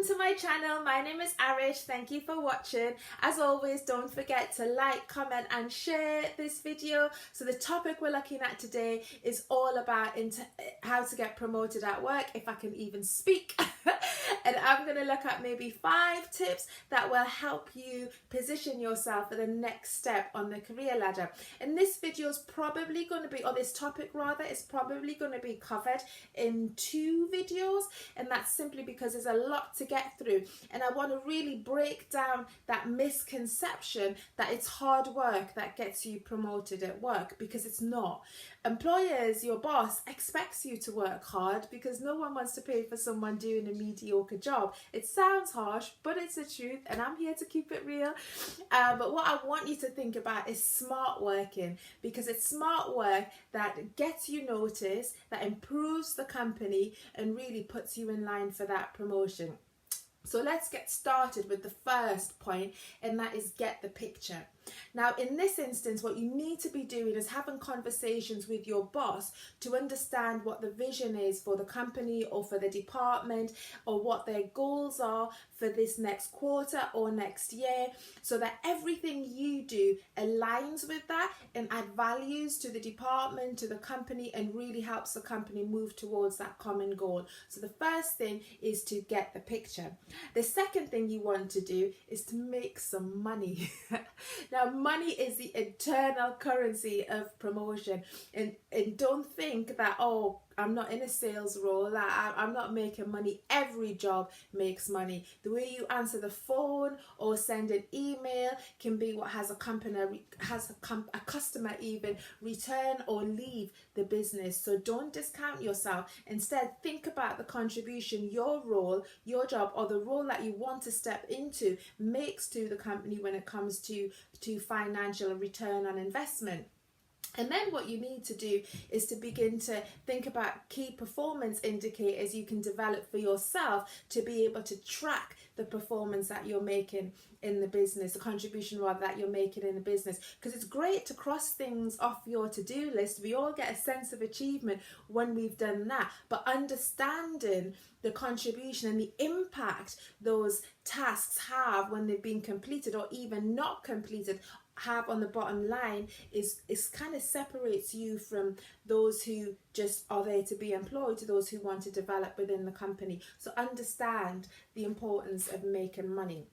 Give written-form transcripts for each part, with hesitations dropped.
to my channel. My name is Arit. Thank you for watching. As always, don't forget to like, comment and share this video. So the topic we're looking at today is all about how to get promoted at work, if I can even speak. And I'm going to look at maybe 5 tips that will help you position yourself for the next step on the career ladder. And this video is probably going to be, or this topic rather, is probably going to be covered in 2 videos. And that's simply because there's a lot to get through. And I want to really break down that misconception that it's hard work that gets you promoted at work, because it's not. Employers, your boss, expects you to work hard because no one wants to pay for someone doing a mediocre job. It sounds harsh, but it's the truth, and I'm here to keep it real. But what I want you to think about is smart working, because it's smart work that gets you noticed, that improves the company, and really puts you in line for that promotion. So let's get started with the first point, and that is get the picture. Now, in this instance, what you need to be doing is having conversations with your boss to understand what the vision is for the company or for the department, or what their goals are for this next quarter or next year, so that everything you do aligns with that and add values to the department, to the company, and really helps the company move towards that common goal. So the first thing is to get the picture. The second thing you want to do is to make some money. Now, money is the eternal currency of promotion, and don't think that, oh, I'm not in a sales role, that I'm not making money. Every job makes money. The way you answer the phone or send an email can be what has a customer even return or leave the business. So don't discount yourself. Instead, think about the contribution your role, your job, or the role that you want to step into makes to the company when it comes to financial return on investment. And then what you need to do is to begin to think about key performance indicators you can develop for yourself to be able to track the performance that you're making in the business, the contribution rather that you're making in the business. Because it's great to cross things off your to-do list. We all get a sense of achievement when we've done that. But understanding the contribution and the impact those tasks have when they've been completed or even not completed have on the bottom line is kind of separates you from those who just are there to be employed to those who want to develop within the company. So understand the importance of making money.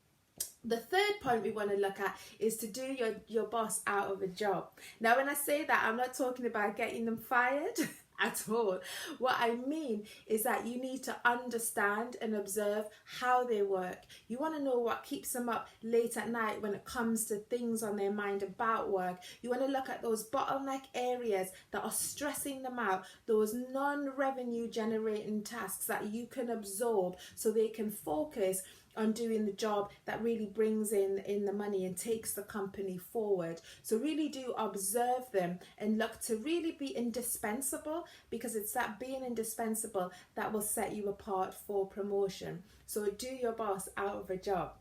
The third point we want to look at is to do your boss out of a job. Now, when I say that, I'm not talking about getting them fired at all. What I mean is that you need to understand and observe how they work. You want to know what keeps them up late at night when it comes to things on their mind about work. You want to look at those bottleneck areas that are stressing them out, those non-revenue generating tasks that you can absorb so they can focus on doing the job that really brings in the money and takes the company forward. So really do observe them and look to really be indispensable, because it's that being indispensable that will set you apart for promotion. So do your boss out of a job.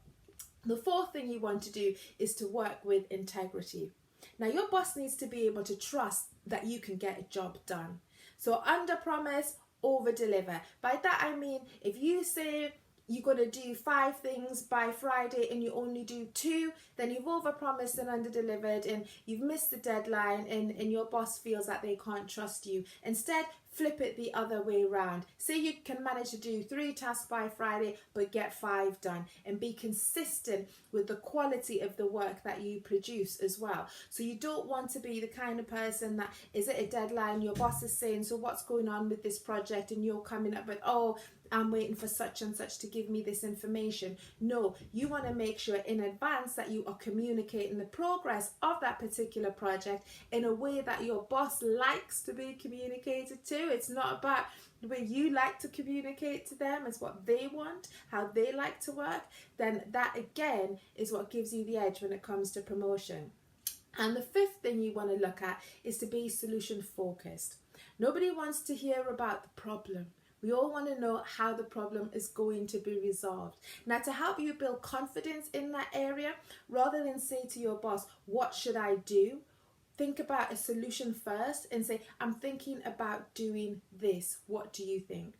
The fourth thing you want to do is to work with integrity. Now, your boss needs to be able to trust that you can get a job done. So under promise, over deliver. By that I mean, if you say you're going to do 5 things by Friday and you only do 2, then you've overpromised and underdelivered, and you've missed the deadline, and your boss feels that they can't trust you. Instead, flip it the other way around. Say you can manage to do 3 tasks by Friday but get 5 done, and be consistent with the quality of the work that you produce as well. So you don't want to be the kind of person that is at a deadline, your boss is saying, so what's going on with this project, and you're coming up with, oh, I'm waiting for such and such to give me this information. No, you want to make sure in advance that you are communicating the progress of that particular project in a way that your boss likes to be communicated to. It's not about the way you like to communicate to them, it's what they want, how they like to work. Then that again is what gives you the edge when it comes to promotion. And the fifth thing you want to look at is to be solution focused. Nobody wants to hear about the problem. We all want to know how the problem is going to be resolved. Now, to help you build confidence in that area, rather than say to your boss, what should I do? Think about a solution first and say, I'm thinking about doing this. What do you think?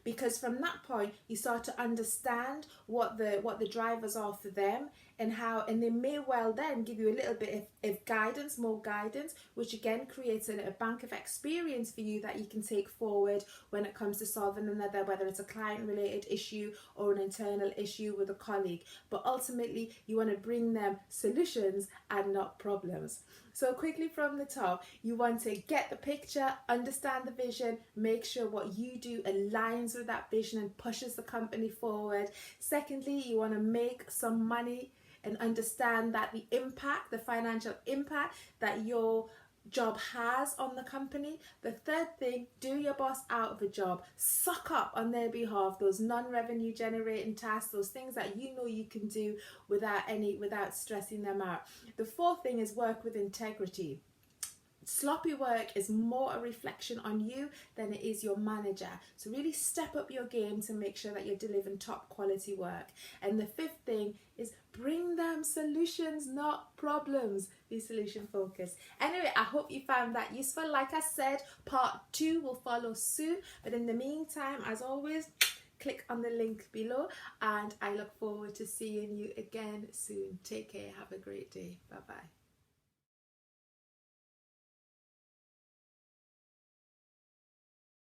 because from that point you start to understand what the drivers are for them, and they may well then give you a little bit of guidance, more guidance, which again creates a bank of experience for you that you can take forward when it comes to solving another, whether it's a client related issue or an internal issue with a colleague. But ultimately you want to bring them solutions and not problems. So quickly from the top, you want to get the picture, understand the vision, make sure what you do aligns with that vision and pushes the company forward. Secondly, you want to make some money and understand that the financial impact that your job has on the company. The third thing, do your boss out of a job. Suck up on their behalf those non-revenue generating tasks, those things that you know you can do without stressing them out. The fourth thing is work with integrity. Sloppy work is more a reflection on you than it is your manager. So really step up your game to make sure that you're delivering top quality work. And the fifth thing is bring them solutions, not problems. Be solution focused. Anyway, I hope you found that useful. Like I said, part 2 will follow soon. But in the meantime, as always, click on the link below, and I look forward to seeing you again soon. Take care. Have a great day. Bye bye.